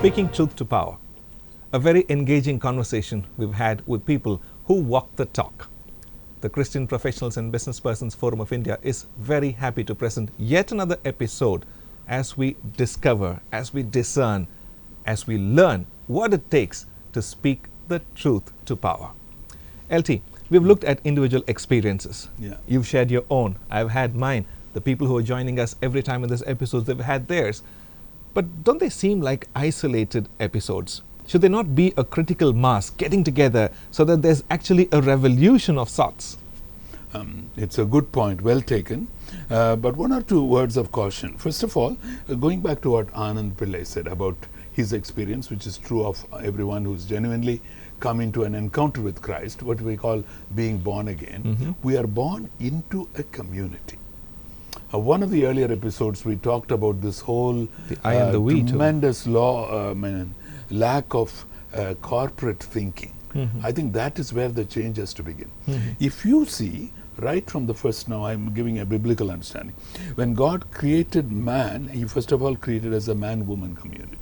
Speaking truth to power, a very engaging conversation we've had with people who walk the talk. The Christian Professionals and Businesspersons Forum of India is very happy to present yet another episode as we discover, as we discern, as we learn what it takes to speak the truth to power. LT, we've looked at individual experiences. Yeah. You've shared your own. I've had mine. The people who are joining us every time in this episode, they've had theirs. But don't they seem like isolated episodes? Should there not be a critical mass getting together so that there's actually a revolution of sorts? It's a good point, well taken. But one or two words of caution. First of all, going back to what Anand Pillai said about his experience, which is true of everyone who's genuinely come into an encounter with Christ, what we call being born again. We are born into a community. One of the earlier episodes, we talked about this whole The I and the we tremendous lack of corporate thinking. I think that is where the change has to begin. If you see, right from the first, now I'm giving a biblical understanding. When God created man, he first of all created as a man-woman community.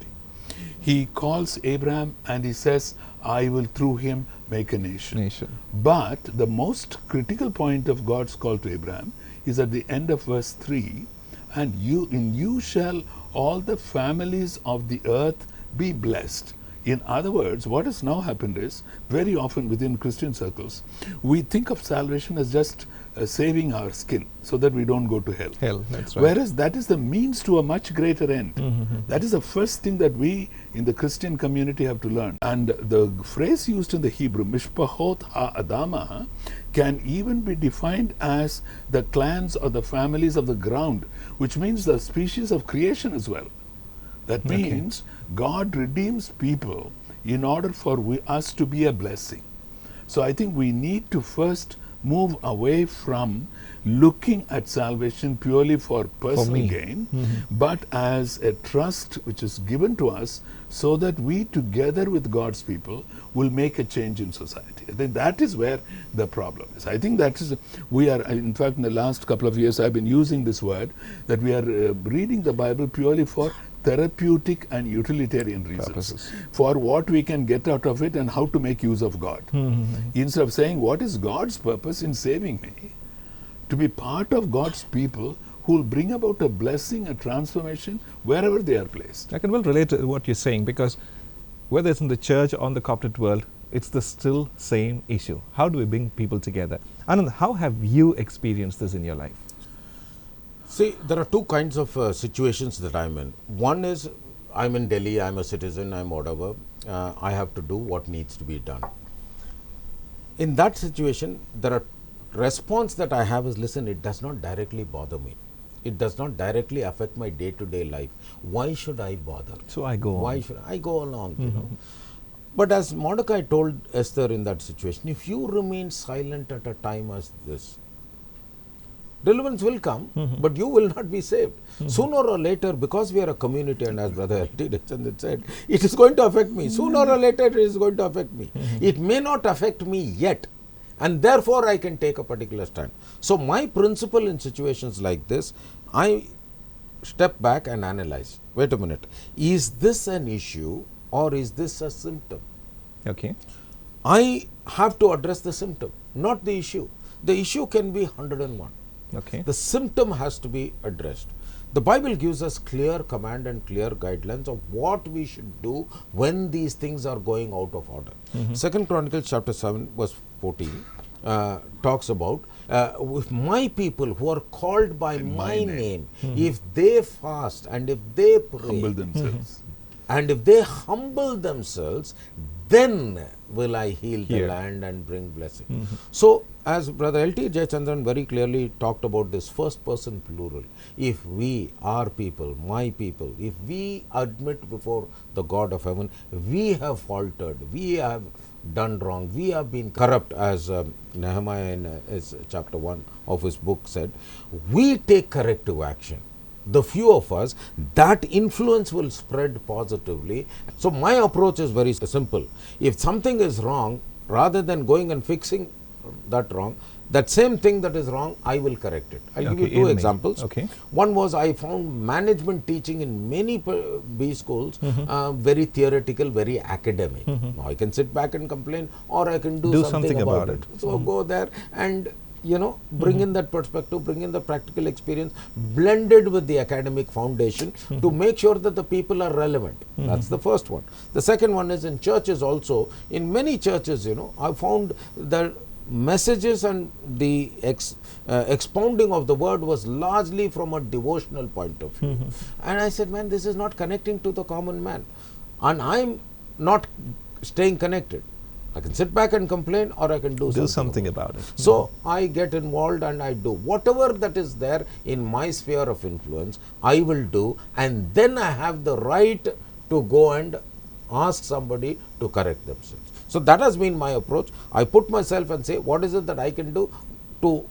He calls Abraham and he says, I will through him make a nation. But the most critical point of God's call to Abraham is at the end of verse 3, and in you shall all the families of the earth be blessed. In other words, what has now happened is, very often within Christian circles, we think of salvation as just saving our skin so that we don't go to hell. That's right. Whereas that is the means to a much greater end. That is the first thing that we in the Christian community have to learn. And the phrase used in the Hebrew, Mishpahot ha-Adama, can even be defined as the clans or the families of the ground, which means the species of creation as well. That means God redeems people in order for us to be a blessing. So I think we need to first move away from looking at salvation purely for personal gain, but as a trust which is given to us so that we together with God's people will make a change in society. I think that is where the problem is. I think that is, we are, in fact, in the last couple of years I've been using this word, that we are reading the Bible purely for therapeutic and utilitarian reasons, for what we can get out of it and how to make use of God. Instead of saying, what is God's purpose in saving me? To be part of God's people who will bring about a blessing, a transformation, wherever they are placed. I can well relate to what you're saying, because whether it's in the church or in the corporate world, it's the still same issue. How do we bring people together? Anand, how have you experienced this in your life? See, there are two kinds of situations that I'm in. One is, I'm in Delhi, I'm a citizen, I'm whatever. I have to do what needs to be done. In that situation, there are response that I have is, listen, it does not directly bother me. It does not directly affect my day-to-day life. Why should I bother? So I go Why should I go along, you know? But as Mordecai told Esther in that situation, if you remain silent at a time as this, deliverance will come, but you will not be saved. Sooner or later, because we are a community, and as Brother L.T. Chandran said, it is going to affect me. Sooner or later, it is going to affect me. It may not affect me yet, and therefore I can take a particular stand. So my principle in situations like this, I step back and analyze. Wait a minute. Is this an issue or is this a symptom? Okay. I have to address the symptom, not the issue. The issue can be 101. Okay. The symptom has to be addressed. The Bible gives us clear command and clear guidelines of what we should do when these things are going out of order. 2 Chronicles chapter 7 verse 14 talks about if my people who are called by my name, if they fast and if they pray, Humble themselves. And if they humble themselves, then will I heal the land and bring blessing. So, as Brother L.T. Jayachandran very clearly talked about this first person plural, if we, our people, my people, if we admit before the God of heaven, we have faltered, we have done wrong, we have been corrupt, as Nehemiah in his chapter 1 of his book said, we take corrective action. The few of us, that influence will spread positively. So my approach is very simple. If something is wrong, rather than going and fixing that wrong. That same thing that is wrong, I will correct it. I'll give you two examples. Okay. One was I found management teaching in many B schools very theoretical, very academic. Now I can sit back and complain, or I can do something about it. So go there and bring in that perspective, bring in the practical experience, blended with the academic foundation to make sure that the people are relevant. That's the first one. The second one is in churches also. In many churches, I found that messages and the expounding of the word was largely from a devotional point of view. And I said, man, this is not connecting to the common man. And I'm not staying connected. I can sit back and complain, or I can do something about it. So I get involved and I do whatever that is there in my sphere of influence, I will do, and then I have the right to go and ask somebody to correct themselves. So that has been my approach. I put myself and say, what is it that I can do to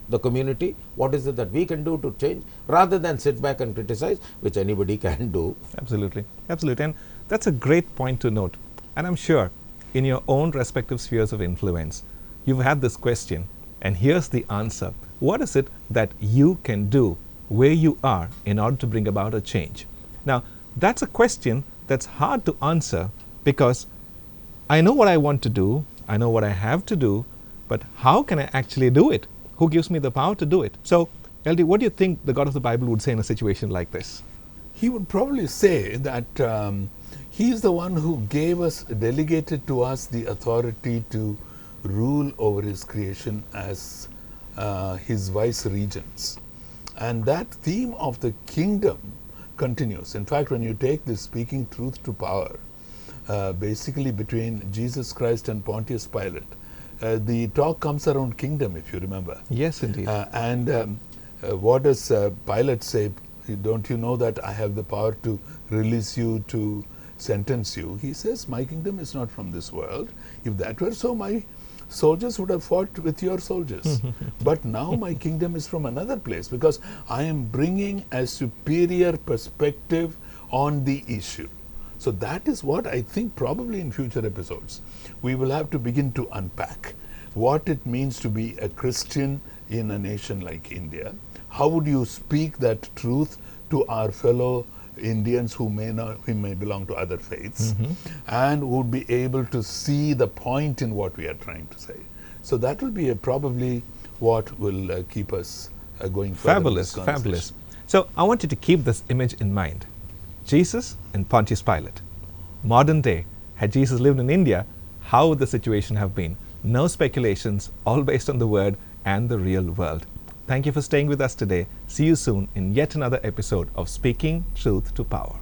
the community? What is it that we can do to change, rather than sit back and criticize, which anybody can do. Absolutely. Absolutely. And that's a great point to note. And I'm sure in your own respective spheres of influence, you've had this question, and here's the answer. What is it that you can do where you are in order to bring about a change? Now, that's a question that's hard to answer, because I know what I want to do, I know what I have to do, but how can I actually do it? Who gives me the power to do it? So, LD, what do you think the God of the Bible would say in a situation like this? He would probably say that he is the one who delegated to us the authority to rule over his creation as his vice regents. And that theme of the kingdom continues. In fact, when you take this speaking truth to power, basically between Jesus Christ and Pontius Pilate, the talk comes around kingdom, if you remember. Yes, indeed. What does Pilate say? Don't you know that I have the power to release you, to sentence you? He says, my kingdom is not from this world. If that were so, my soldiers would have fought with your soldiers. But now my kingdom is from another place, because I am bringing a superior perspective on the issue. So that is what I think probably in future episodes we will have to begin to unpack. What it means to be a Christian in a nation like India. How would you speak that truth to our fellow Indians who may belong to other faiths, and would be able to see the point in what we are trying to say. So that will be probably what will keep us going further. Fabulous, fabulous. So I want you to keep this image in mind. Jesus and Pontius Pilate. Modern day, had Jesus lived in India, how would the situation have been? No speculations, all based on the word and the real world. Thank you for staying with us today. See you soon in yet another episode of Speaking Truth to Power.